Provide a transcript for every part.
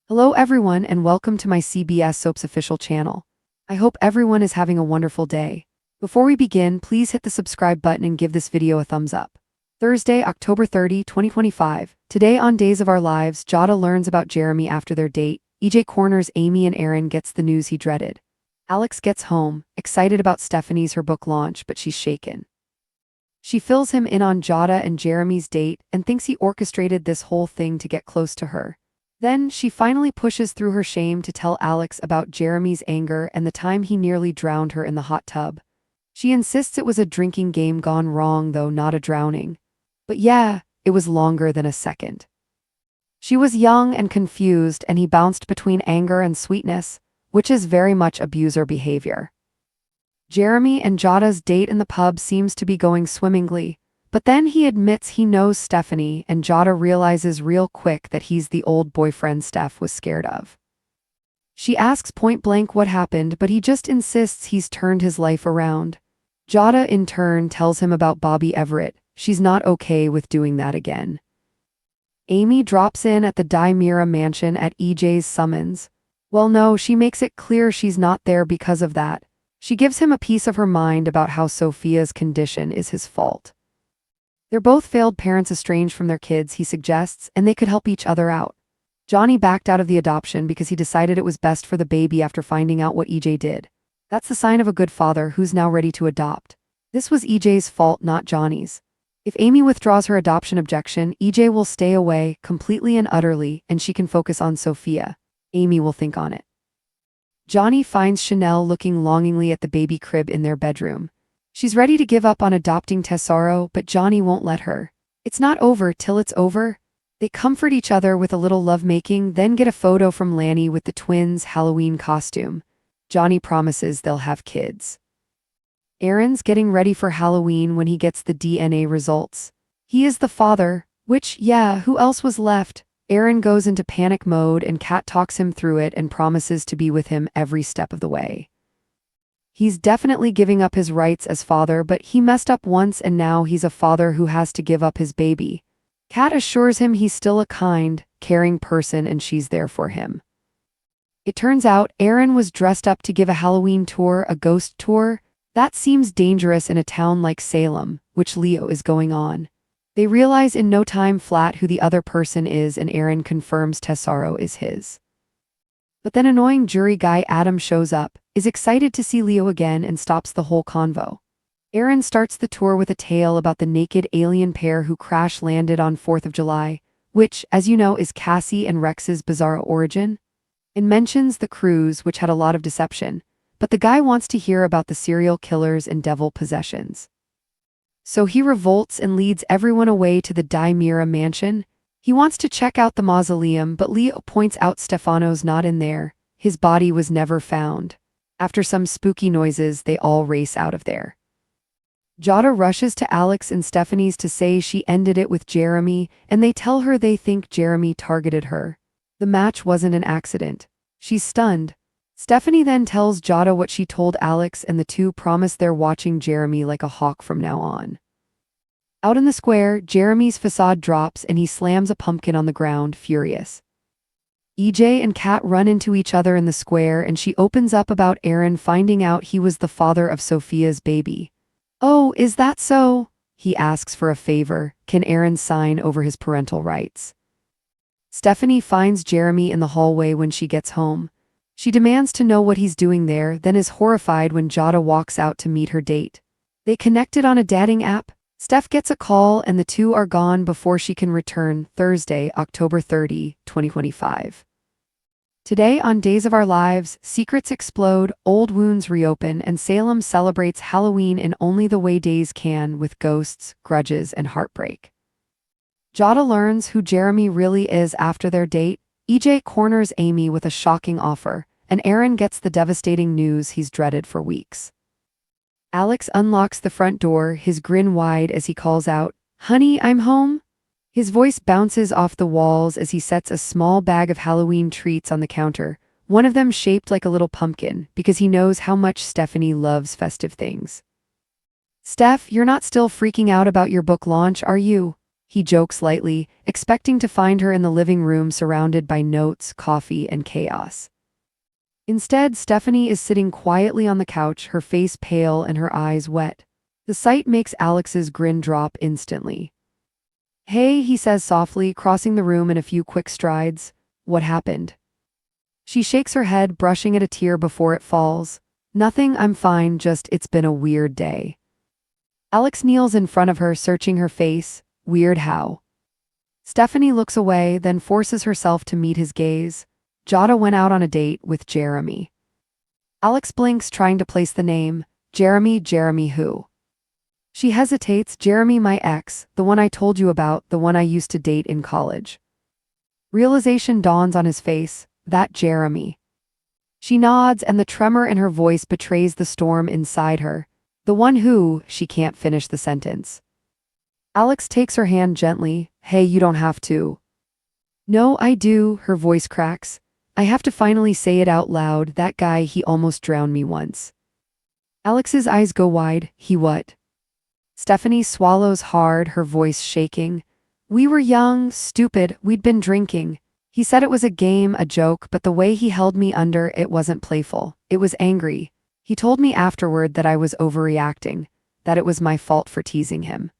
Hello everyone and welcome to my CBS Soaps official channel. I hope everyone is having a wonderful day. Before we begin, please hit the subscribe button and give this video a thumbs up. Thursday, October 30, 2025. Today on Days of Our Lives, Jada learns about Jeremy after their date. EJ corners Amy and Aaron gets the news he dreaded. Alex gets home, excited about Stephanie's her book launch, but she's shaken. She fills him in on Jada and Jeremy's date and thinks he orchestrated this whole thing to get close to her. Then, she finally pushes through her shame to tell Alex about Jeremy's anger and the time he nearly drowned her in the hot tub. She insists it was a drinking game gone wrong, though not a drowning. But yeah, it was longer than a second. She was young and confused, and he bounced between anger and sweetness, which is very much abuser behavior. Jeremy and Jada's date in the pub seems to be going swimmingly, but then he admits he knows Stephanie, and Jada realizes real quick that he's the old boyfriend Steph was scared of. She asks point blank what happened, but he just insists he's turned his life around. Jada in turn tells him about Bobby Everett. She's not okay with doing that again. Amy drops in at the DiMera mansion at EJ's summons. Well, no, she makes it clear she's not there because of that. She gives him a piece of her mind about how Sophia's condition is his fault. They're both failed parents estranged from their kids, he suggests, and they could help each other out. Johnny backed out of the adoption because he decided it was best for the baby after finding out what EJ did. That's the sign of a good father who's now ready to adopt. This was EJ's fault, not Johnny's. If Amy withdraws her adoption objection, EJ will stay away completely and utterly, and she can focus on Sophia. Amy will think on it. Johnny finds Chanel looking longingly at the baby crib in their bedroom. She's ready to give up on adopting Tesoro, but Johnny won't let her. It's not over till it's over. They comfort each other with a little lovemaking, then get a photo from Lanny with the twins' Halloween costume. Johnny promises they'll have kids. Aaron's getting ready for Halloween when he gets the DNA results. He is the father, which, yeah, who else was left? Aaron goes into panic mode and Kat talks him through it and promises to be with him every step of the way. He's definitely giving up his rights as father, but he messed up once and now he's a father who has to give up his baby. Kat assures him he's still a kind, caring person and she's there for him. It turns out Aaron was dressed up to give a Halloween tour, a ghost tour. That seems dangerous in a town like Salem, which Leo is going on. They realize in no time flat who the other person is, and Aaron confirms Tesoro is his. But then annoying jury guy Adam shows up, is excited to see Leo again, and stops the whole convo. Aaron starts the tour with a tale about the naked alien pair who crash-landed on 4th of July, which, as you know, is Cassie and Rex's bizarre origin, and mentions the cruise, which had a lot of deception, but the guy wants to hear about the serial killers and devil possessions. So he revolts and leads everyone away to the DiMera mansion. He wants to check out the mausoleum, but Leo points out Stefano's not in there. His body was never found. After some spooky noises, they all race out of there. Jada rushes to Alex and Stephanie's to say she ended it with Jeremy, and they tell her they think Jeremy targeted her. The match wasn't an accident. She's stunned. Stephanie then tells Jada what she told Alex, and the two promise they're watching Jeremy like a hawk from now on. Out in the square, Jeremy's facade drops and he slams a pumpkin on the ground, furious. EJ and Kat run into each other in the square and she opens up about Aaron finding out he was the father of Sophia's baby. Oh, is that so? He asks for a favor. Can Aaron sign over his parental rights? Stephanie finds Jeremy in the hallway when she gets home. She demands to know what he's doing there, then is horrified when Jada walks out to meet her date. They connected on a dating app. Steph gets a call and the two are gone before she can return. Thursday, October 30, 2025. Today on Days of Our Lives, secrets explode, old wounds reopen, and Salem celebrates Halloween in only the way days can, with ghosts, grudges, and heartbreak. Jada learns who Jeremy really is after their date. EJ corners Amy with a shocking offer, and Aaron gets the devastating news he's dreaded for weeks. Alex unlocks the front door, his grin wide as he calls out, "Honey, I'm home." His voice bounces off the walls as he sets a small bag of Halloween treats on the counter, one of them shaped like a little pumpkin, because he knows how much Stephanie loves festive things. "Steph, you're not still freaking out about your book launch, are you?" He jokes lightly, expecting to find her in the living room surrounded by notes, coffee, and chaos. Instead, Stephanie is sitting quietly on the couch, her face pale and her eyes wet. The sight makes Alex's grin drop instantly. "Hey," he says softly, crossing the room in a few quick strides. "What happened?" She shakes her head, brushing at a tear before it falls. "Nothing, I'm fine, just it's been a weird day." Alex kneels in front of her, searching her face. "Weird how?" Stephanie looks away, then forces herself to meet his gaze. "Jada went out on a date with Jeremy." Alex blinks, trying to place the name. Jeremy who? She hesitates. "Jeremy, my ex, the one I told you about, the one I used to date in college." Realization dawns on his face. That Jeremy. She nods, and the tremor in her voice betrays the storm inside her. "The one who," she can't finish the sentence. Alex takes her hand gently. "Hey, you don't have to." "No, I do," her voice cracks. "I have to finally say it out loud. That guy, he almost drowned me once." Alex's eyes go wide. "He what?" Stephanie swallows hard, her voice shaking. "We were young, stupid, we'd been drinking. He said it was a game, a joke, but the way he held me under, it wasn't playful. It was angry. He told me afterward that I was overreacting, that it was my fault for teasing him."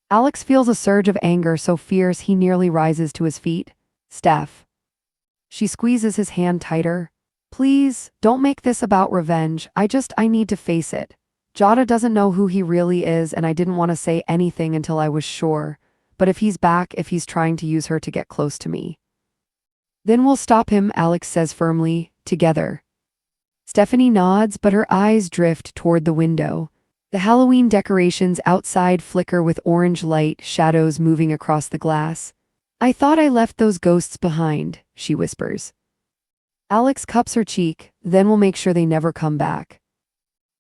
Alex feels a surge of anger so fierce he nearly rises to his feet. "Steph." She squeezes his hand tighter. "Please, don't make this about revenge. I need to face it. Jada doesn't know who he really is, and I didn't want to say anything until I was sure. But if he's back, if he's trying to use her to get close to me, then we'll stop him," Alex says firmly. "Together." Stephanie nods, but her eyes drift toward the window. The Halloween decorations outside flicker with orange light, shadows moving across the glass. "I thought I left those ghosts behind," she whispers. Alex cups her cheek. "Then we'll make sure they never come back."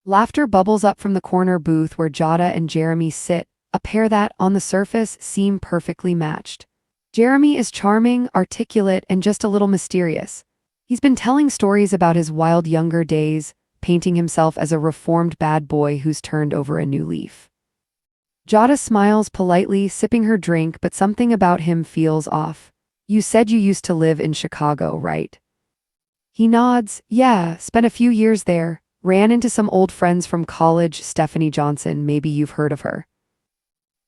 Laughter bubbles up from the corner booth where Jada and Jeremy sit, a pair that, on the surface, seem perfectly matched. Jeremy is charming, articulate, and just a little mysterious. He's been telling stories about his wild younger days, painting himself as a reformed bad boy who's turned over a new leaf. Jada smiles politely, sipping her drink, but something about him feels off. "You said you used to live in Chicago, right?" He nods. "Yeah, spent a few years there. Ran into some old friends from college, Stephanie Johnson, maybe you've heard of her."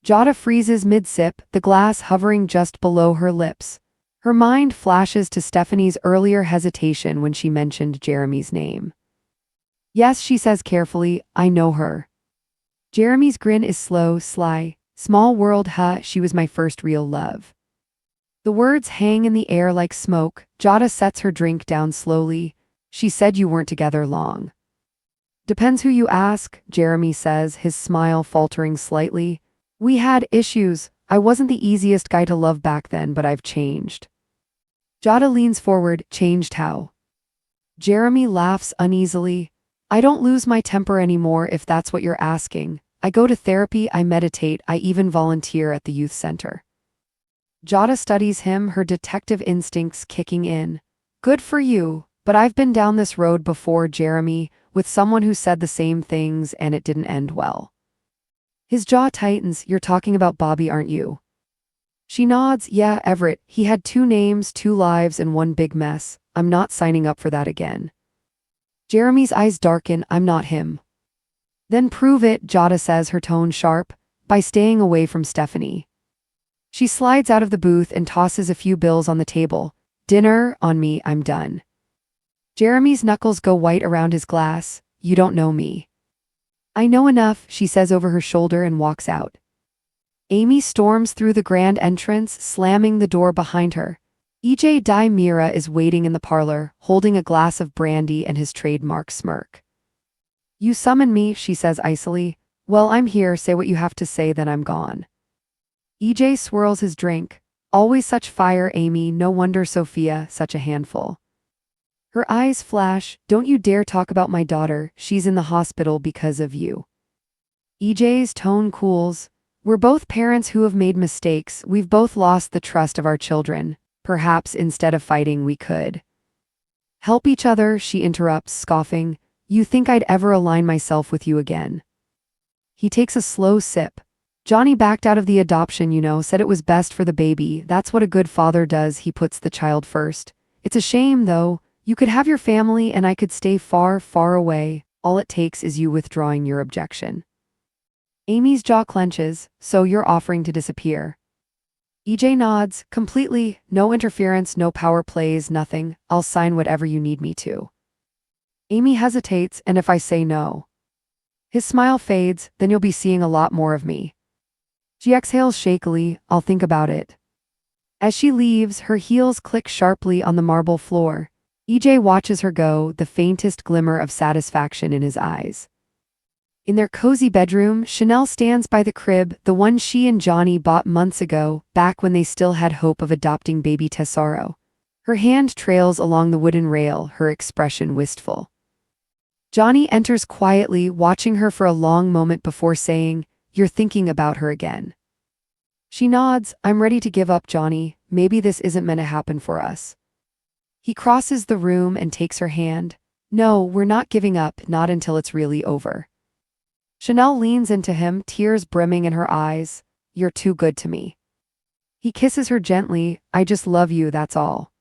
Jada freezes mid-sip, the glass hovering just below her lips. Her mind flashes to Stephanie's earlier hesitation when she mentioned Jeremy's name. "Yes," she says carefully, "I know her." Jeremy's grin is slow, sly. "Small world, huh? She was my first real love." The words hang in the air like smoke. Jada sets her drink down slowly. "She said you weren't together long." "Depends who you ask," Jeremy says, his smile faltering slightly. "We had issues. I wasn't the easiest guy to love back then, but I've changed." Jada leans forward. "Changed how?" Jeremy laughs uneasily. "I don't lose my temper anymore, if that's what you're asking. I go to therapy, I meditate, I even volunteer at the youth center." Jada studies him, her detective instincts kicking in. "Good for you, but I've been down this road before, Jeremy, with someone who said the same things and it didn't end well." His jaw tightens. "You're talking about Bobby, aren't you?" She nods. "Yeah, Everett. He had 2 names, 2 lives, and one big mess. I'm not signing up for that again." Jeremy's eyes darken. "I'm not him." "Then prove it," Jada says, her tone sharp, "by staying away from Stephanie." She slides out of the booth and tosses a few bills on the table. "Dinner, on me, I'm done." Jeremy's knuckles go white around his glass. "You don't know me." "I know enough," she says over her shoulder and walks out. Amy storms through the grand entrance, slamming the door behind her. EJ DiMera is waiting in the parlor, holding a glass of brandy and his trademark smirk. "You summon me," she says icily. "Well, I'm here, say what you have to say, then I'm gone." EJ swirls his drink. "Always such fire, Amy, no wonder Sophia, such a handful." Her eyes flash. "Don't you dare talk about my daughter, she's in the hospital because of you." EJ's tone cools. "We're both parents who have made mistakes, we've both lost the trust of our children. Perhaps instead of fighting we could help each other," she interrupts, scoffing. "You think I'd ever align myself with you again?" He takes a slow sip. Johnny backed out of the adoption, said it was best for the baby. That's what a good father does, he puts the child first. It's a shame, though. You could have your family and I could stay far, far away. All it takes is you withdrawing your objection. Amy's jaw clenches. So you're offering to disappear. EJ nods, completely, no interference, no power plays, nothing. I'll sign whatever you need me to. Amy hesitates, and if I say no? His smile fades, then you'll be seeing a lot more of me. She exhales shakily, I'll think about it. As she leaves, her heels click sharply on the marble floor. EJ watches her go, the faintest glimmer of satisfaction in his eyes. In their cozy bedroom, Chanel stands by the crib, the one she and Johnny bought months ago, back when they still had hope of adopting baby Tesoro. Her hand trails along the wooden rail, her expression wistful. Johnny enters quietly, watching her for a long moment before saying, You're thinking about her again. She nods, I'm ready to give up, Johnny. Maybe this isn't meant to happen for us. He crosses the room and takes her hand. No, we're not giving up, not until it's really over. Chanel leans into him, tears brimming in her eyes. You're too good to me. He kisses her gently. I just love you, that's all.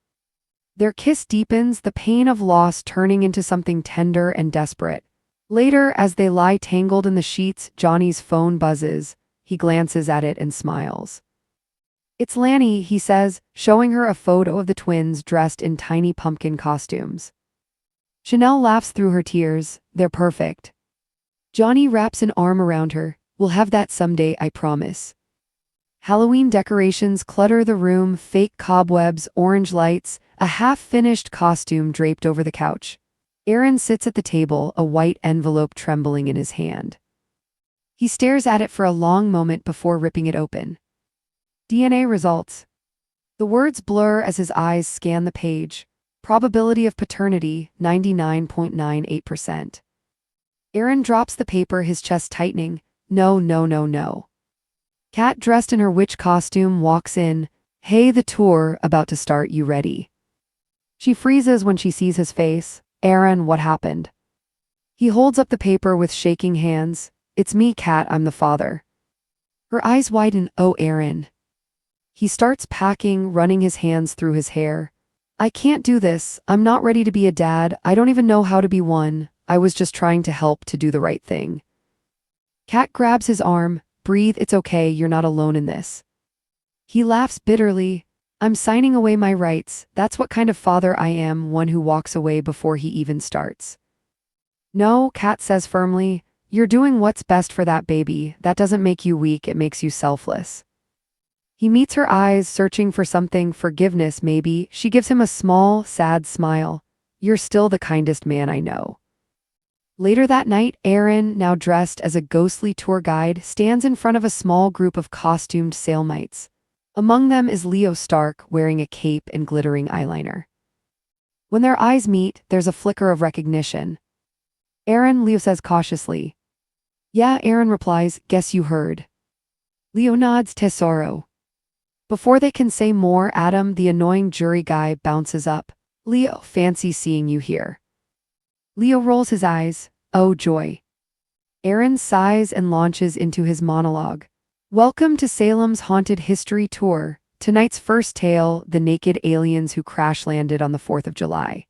Their kiss deepens, the pain of loss turning into something tender and desperate. Later, as they lie tangled in the sheets, Johnny's phone buzzes. He glances at it and smiles. It's Lanny, he says, showing her a photo of the twins dressed in tiny pumpkin costumes. Chanel laughs through her tears. They're perfect. Johnny wraps an arm around her. We'll have that someday, I promise. Halloween decorations clutter the room, fake cobwebs, orange lights, a half-finished costume draped over the couch. Aaron sits at the table, a white envelope trembling in his hand. He stares at it for a long moment before ripping it open. DNA results. The words blur as his eyes scan the page. Probability of paternity, 99.98%. Aaron drops the paper, his chest tightening. No, no, no, no. Kat, dressed in her witch costume, walks in. Hey, the tour, about to start, you ready? She freezes when she sees his face. Aaron, what happened? He holds up the paper with shaking hands. It's me, Kat, I'm the father. Her eyes widen. Oh, Aaron. He starts packing, running his hands through his hair. I can't do this. I'm not ready to be a dad. I don't even know how to be one. I was just trying to help, to do the right thing. Kat grabs his arm. Breathe, it's okay, you're not alone in this. He laughs bitterly. I'm signing away my rights. That's what kind of father I am, one who walks away before he even starts. No, Kat says firmly. You're doing what's best for that baby. That doesn't make you weak, it makes you selfless. He meets her eyes, searching for something, forgiveness maybe. She gives him a small, sad smile. You're still the kindest man I know. Later that night, Aaron, now dressed as a ghostly tour guide, stands in front of a small group of costumed Salemites. Among them is Leo Stark, wearing a cape and glittering eyeliner. When their eyes meet, there's a flicker of recognition. Aaron, Leo says cautiously. Yeah, Aaron replies, guess you heard. Leo nods, Tesoro. Before they can say more, Adam, the annoying jury guy, bounces up. Leo, fancy seeing you here. Leo rolls his eyes. Oh, joy. Aaron sighs and launches into his monologue. Welcome to Salem's Haunted History Tour. Tonight's first tale, the naked aliens who crash-landed on the 4th of July.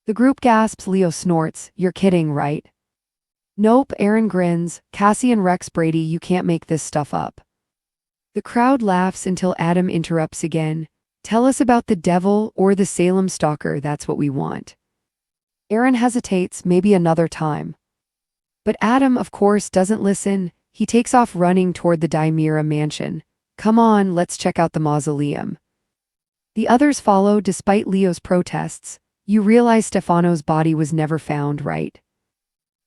The group gasps, Leo snorts. You're kidding, right? Nope, Aaron grins. Cassie and Rex Brady, you can't make this stuff up. The crowd laughs until Adam interrupts again. Tell us about the devil or the Salem stalker, that's what we want. Aaron hesitates, maybe another time. But Adam, of course, doesn't listen. He takes off running toward the DiMera mansion. Come on, let's check out the mausoleum. The others follow despite Leo's protests. You realize Stefano's body was never found, right?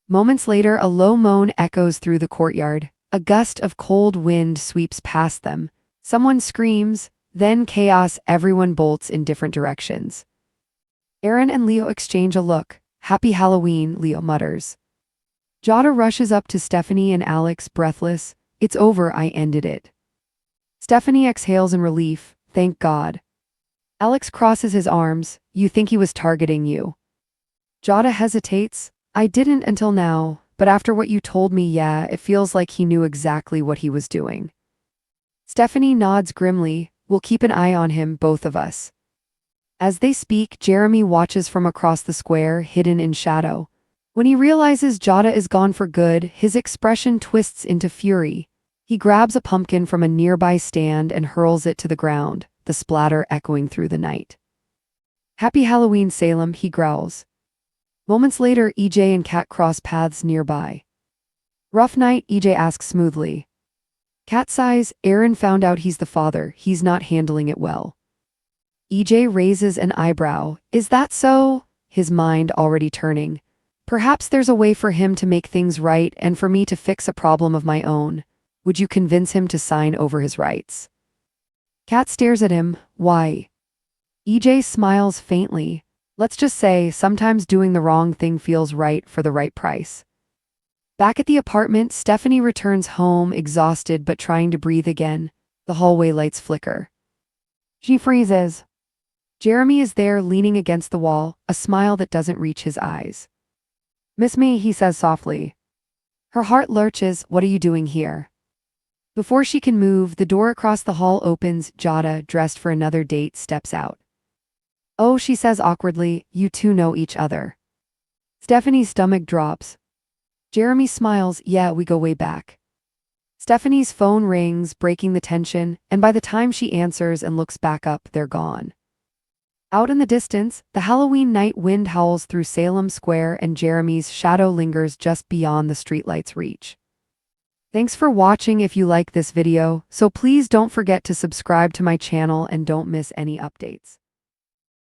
Moments later, a low moan echoes through the courtyard. A gust of cold wind sweeps past them. Someone screams, then chaos, everyone bolts in different directions. Aaron and Leo exchange a look. Happy Halloween, Leo mutters. Jada rushes up to Stephanie and Alex, breathless. It's over, I ended it. Stephanie exhales in relief. Thank God. Alex crosses his arms. You think he was targeting you? Jada hesitates. I didn't until now. but after what you told me, yeah, it feels like he knew exactly what he was doing. Stephanie nods grimly. We'll keep an eye on him, both of us. As they speak, Jeremy watches from across the square, hidden in shadow. When he realizes Jada is gone for good, his expression twists into fury. He grabs a pumpkin from a nearby stand and hurls it to the ground, the splatter echoing through the night. "Happy Halloween, Salem," he growls. Moments later, EJ and Kat cross paths nearby. "Rough night?" EJ asks smoothly. Kat sighs. "Aaron found out he's the father. He's not handling it well." EJ raises an eyebrow. "Is that so?" His mind already turning. "Perhaps there's a way for him to make things right and for me to fix a problem of my own. Would you convince him to sign over his rights?" Kat stares at him. "Why?" EJ smiles faintly. "Let's just say, sometimes doing the wrong thing feels right for the right price." Back at the apartment, Stephanie returns home, exhausted but trying to breathe again. The hallway lights flicker. She freezes. Jeremy is there, leaning against the wall, a smile that doesn't reach his eyes. "Miss me," he says softly. Her heart lurches. "What are you doing here?" Before she can move, the door across the hall opens. Jada, dressed for another date, steps out. "Oh," she says awkwardly, "you two know each other." Stephanie's stomach drops. Jeremy smiles. "Yeah, we go way back." Stephanie's phone rings, breaking the tension, and by the time she answers and looks back up, they're gone. Out in the distance, the Halloween night wind howls through Salem Square and Jeremy's shadow lingers just beyond the streetlight's reach. Thanks for watching. If you like this video, so please don't forget to subscribe to my channel and don't miss any updates.